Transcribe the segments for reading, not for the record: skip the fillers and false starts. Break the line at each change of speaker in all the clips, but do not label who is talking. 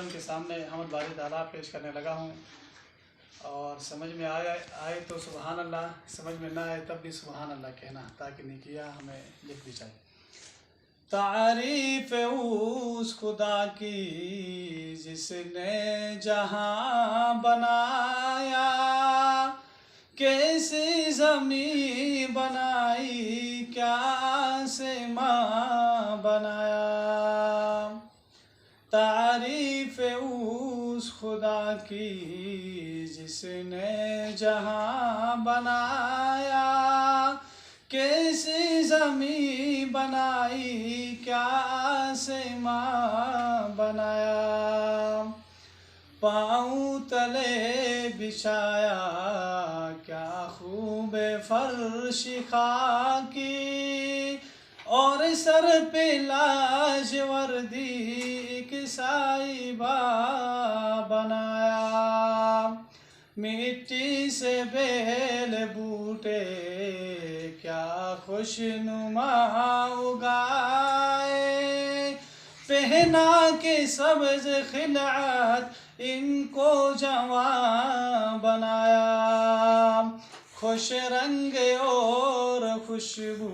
आलम के सामने हमद बारी ताला पेश करने लगा हूँ। और समझ में आए तो सुबहान अल्लाह, समझ में ना आए तब भी सुबहान अल्लाह कहना, ताकि नेकियां हमें लिख दी जाए। तारीफ़ उस खुदा की जिसने जहां बनाया, कैसी ज़मीं बनाई, क्या आसमां बनाया। तारीफ़ उस खुदा की जिसने जहां बनाया, कैसी ज़मीं बनाई, क्या आसमां बनाया। पाँव तले बिछाया क्या खूब फर्श खाकी, और सर पे लाज वर्दी एक साइबा बनाया। मिट्टी से बेल बूटे क्या खुशनुमा उगाए, पहना के सब्ज खिलअत इनको जवां बनाया। खुश रंग और खुशबू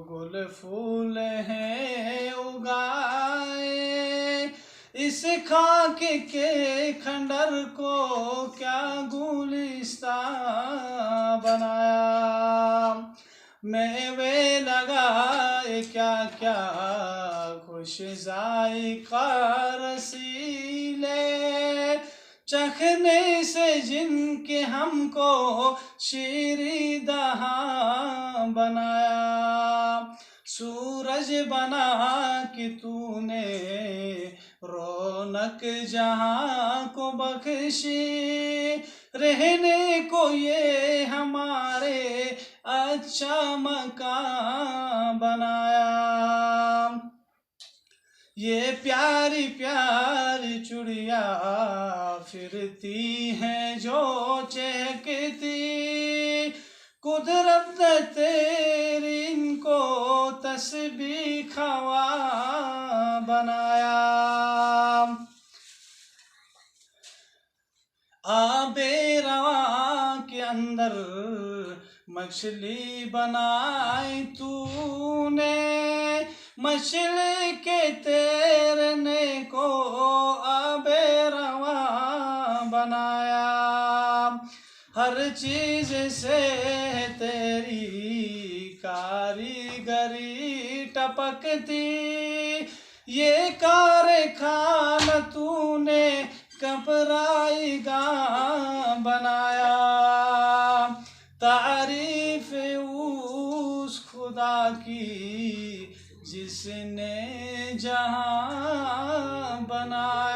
गुल फूल हैं उगाए, इस खाक के खंडर को क्या गुलिस्तां बनाया। मेवे लगाए क्या क्या खुश जायका रसीले, चखने से जिनके हमको शीरी दहां बनाया। सूरज बना कि तूने रौनक जहां को बख्शी, रहने को ये हमारे अच्छा मकान बनाया। ये प्यारी प्यारी चुड़िया फिरती हैं जो चहकती, कुदरत ने तेरी इनको तस्बीह खवा बनाया। आबे रवा के अंदर मछली बनाई तूने, मछली के तैरने को आबे रवा बनाया। हर चीज से तेरी कारीगरी टपकती, ये कारखाना तूने कपराईगा बनाया। तारीफ उस खुदा की जिसने जहां बनाया।